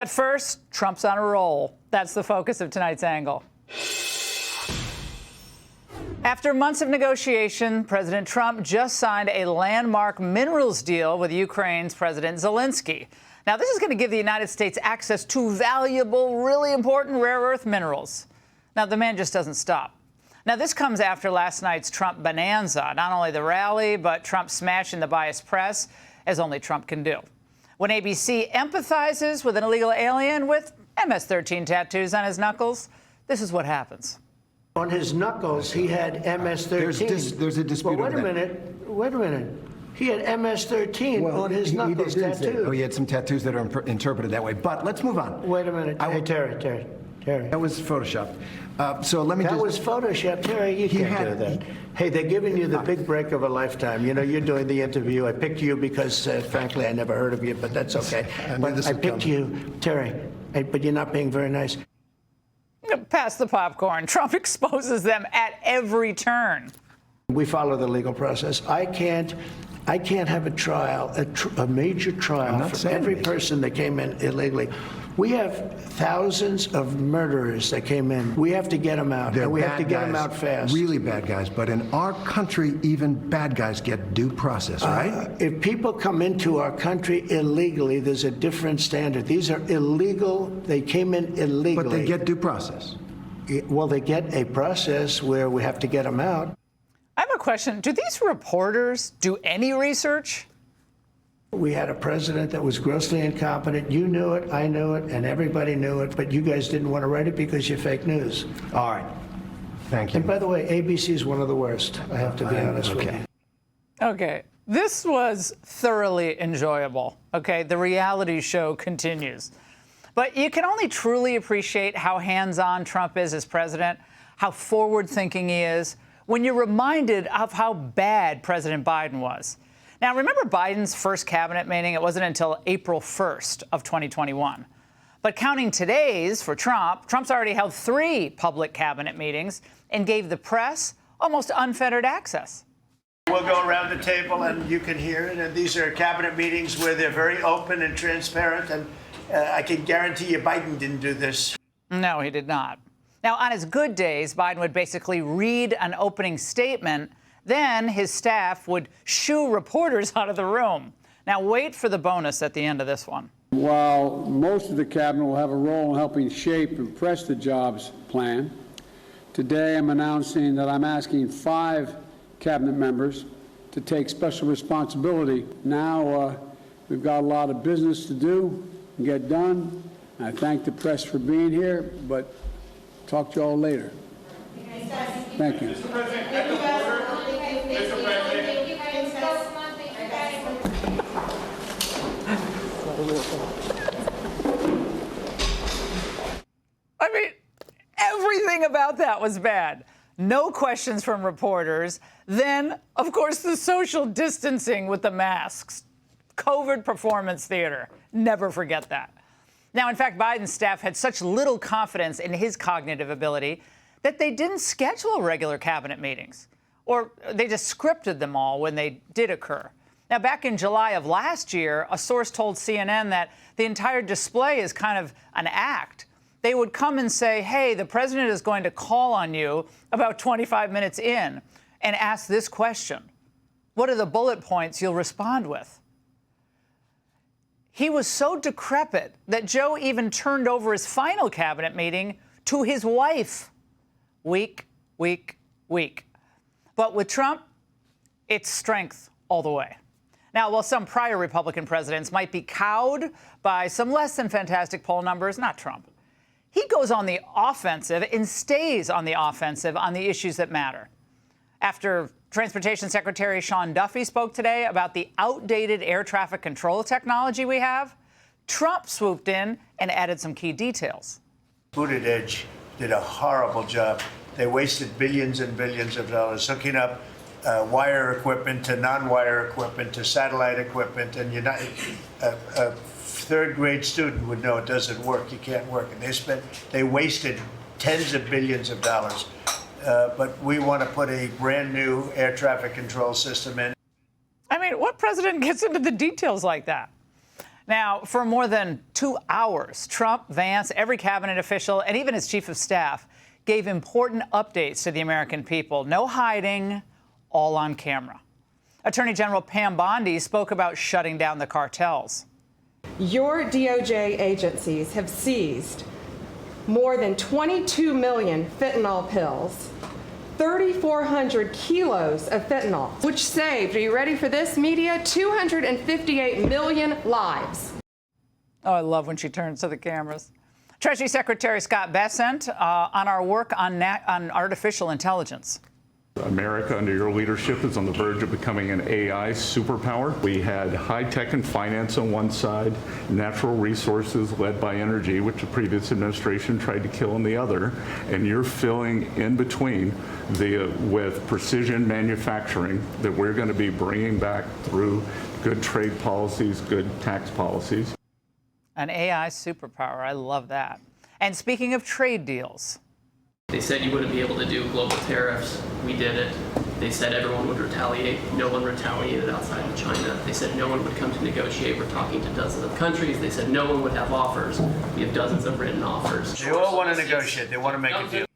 At first, Trump's on a roll. That's the focus of tonight's angle. After months of negotiation, President Trump just signed a landmark minerals deal with Ukraine's President Zelensky. Now, this is going to give the United States access to valuable, really important rare earth minerals. Now, the man just doesn't stop. Now, this comes after last night's Trump bonanza, not only the rally, but Trump smashing the biased press, as only Trump can do. When ABC empathizes with an illegal alien with MS-13 tattoos on his knuckles, this is what happens. On his knuckles, he had MS-13. There's a dispute Wait a minute. He had MS-13 on his knuckles tattooed. Oh, he had some tattoos that are interpreted that way. But let's move on. Wait a minute. Hey, Terry. That was Photoshopped. So let me That was Photoshopped. Terry, you can't do that. Hey, they're giving you the big break of a lifetime. You know, you're doing the interview. I picked you because, frankly, I never heard of you, but that's okay. I picked you, Terry, but you're not being very nice. Pass the popcorn. Trump exposes them at every turn. We follow the legal process. I can't have a trial, a major trial for every person that came in illegally. We have thousands of murderers that came in. We have to get them out, and we have to get them out fast. Really bad guys, but in our country, even bad guys get due process, right? If people come into our country illegally, there's a different standard. These are illegal. They came in illegally. But they get due process. Well, they get a process where we have to get them out. I have a question. Do these reporters do any research? We had a president that was grossly incompetent. You knew it, I knew it, and everybody knew it, but you guys didn't want to write it because you're fake news. All right. Thank you. And by the way, ABC is one of the worst, I have to be honest with you. Okay. This was thoroughly enjoyable. Okay. The reality show continues. But you can only truly appreciate how hands-on Trump is as president, how forward-thinking he is, when you're reminded of how bad President Biden was. Now, remember Biden's first cabinet meeting? It wasn't until April 1st of 2021. But counting today's for Trump, Trump's already held 3 public cabinet meetings and gave the press almost unfettered access. We'll go around the table and you can hear it. And these are cabinet meetings where they're very open and transparent. And I can guarantee you Biden didn't do this. No, he did not. Now, on his good days, Biden would basically read an opening statement. Then his staff would shoo reporters out of the room. Now, wait for the bonus at the end of this one. While most of the cabinet will have a role in helping shape and press the jobs plan, today I'm announcing that I'm asking 5 cabinet members to take special responsibility. Now we've got a lot of business to do and get done. I thank the press for being here, but talk to you all later. Thank you. I mean, everything about that was bad. No questions from reporters. Then, of course, the social distancing with the masks. COVID performance theater. Never forget that. Now, in fact, Biden's staff had such little confidence in his cognitive ability that they didn't schedule regular cabinet meetings, or they just scripted them all when they did occur. Now, back in July of last year, a source told CNN that the entire display is kind of an act. They would come and say, hey, the president is going to call on you about 25 minutes in and ask this question. What are the bullet points you'll respond with? He was so decrepit that Joe even turned over his final cabinet meeting to his wife. Weak. But with Trump, it's strength all the way. Now, while some prior Republican presidents might be cowed by some less than fantastic poll numbers, not Trump. He goes on the offensive and stays on the offensive on the issues that matter. After Transportation Secretary Sean Duffy spoke today about the outdated air traffic control technology we have, Trump swooped in and added some key details. Buttigieg did a horrible job. They wasted billions and billions of dollars hooking up wire equipment to non-wire equipment to satellite equipment, and a third-grade student would know it doesn't work. You can't work. And they wasted tens of billions of dollars. But we want to put a brand new air traffic control system in. I mean, what president gets into the details like that? Now, for more than 2 hours, Trump, Vance, every cabinet official, and even his chief of staff gave important updates to the American people. No hiding, all on camera. Attorney General Pam Bondi spoke about shutting down the cartels. Your DOJ agencies have seized more than 22 million fentanyl pills, 3,400 kilos of fentanyl, which saved, are you ready for this, media? 258 million lives. Oh, I love when she turns to the cameras. Treasury Secretary Scott Bessent on our work on artificial intelligence. America, under your leadership, is on the verge of becoming an AI superpower. We had high tech and finance on one side, natural resources led by energy, which the previous administration tried to kill, on the other, and you're filling in between with precision manufacturing that we're going to be bringing back through good trade policies, good tax policies. An AI superpower. I love that. And speaking of trade deals, they said you wouldn't be able to do global tariffs. We did it. They said everyone would retaliate. No one retaliated outside of China. They said no one would come to negotiate. We're talking to dozens of countries. They said no one would have offers. We have dozens of written offers. They all want to negotiate. They want to make a deal.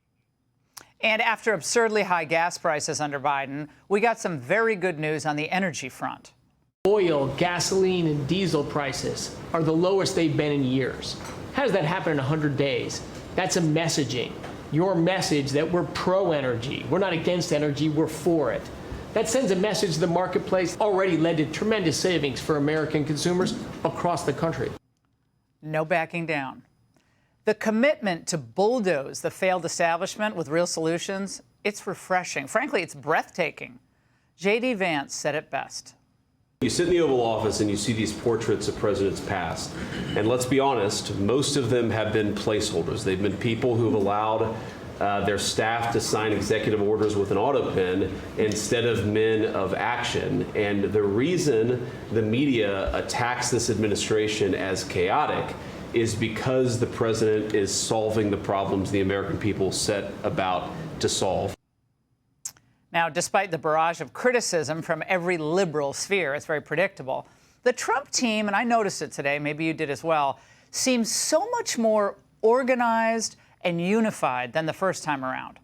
and after absurdly high gas prices under Biden, we got some very good news on the energy front. Oil, gasoline, and diesel prices are the lowest they've been in years. How does that happen in 100 days? That's a messaging. Your message that we're pro-energy. We're not against energy, we're for it. That sends a message to the marketplace, already led to tremendous savings for American consumers across the country. No backing down. The commitment to bulldoze the failed establishment with real solutions, it's refreshing. Frankly, it's breathtaking. J.D. Vance said it best. You sit in the Oval Office and you see these portraits of presidents past. And let's be honest, most of them have been placeholders. They've been people who have allowed their staff to sign executive orders with an auto pen instead of men of action. And the reason the media attacks this administration as chaotic is because the president is solving the problems the American people set about to solve. Now, despite the barrage of criticism from every liberal sphere, it's very predictable, the Trump team, and I noticed it today, maybe you did as well, seems so much more organized and unified than the first time around.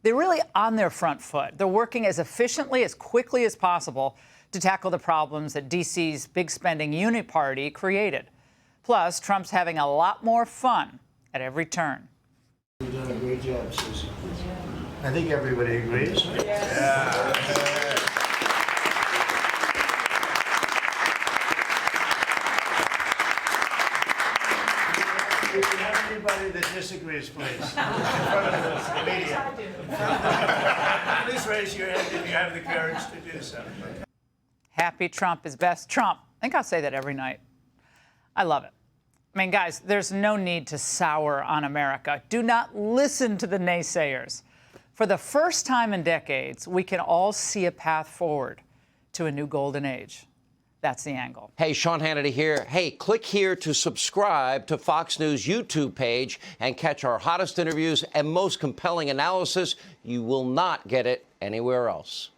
They're really on their front foot. They're working as efficiently, as quickly as possible to tackle the problems that D.C.'s big spending uniparty created. Plus, Trump's having a lot more fun at every turn. You've done a great job, Susie. I think everybody agrees. Yeah. If you have anybody that disagrees, please. In front of the media. Please raise your hand if you have the courage to do so. Happy Trump is best Trump. I think I'll say that every night. I love it. I mean, guys, there's no need to sour on America. Do not listen to the naysayers. For the first time in decades, we can all see a path forward to a new golden age. That's The Angle. Hey, Sean Hannity here. Hey, click here to subscribe to Fox News YouTube page and catch our hottest interviews and most compelling analysis. You will not get it anywhere else.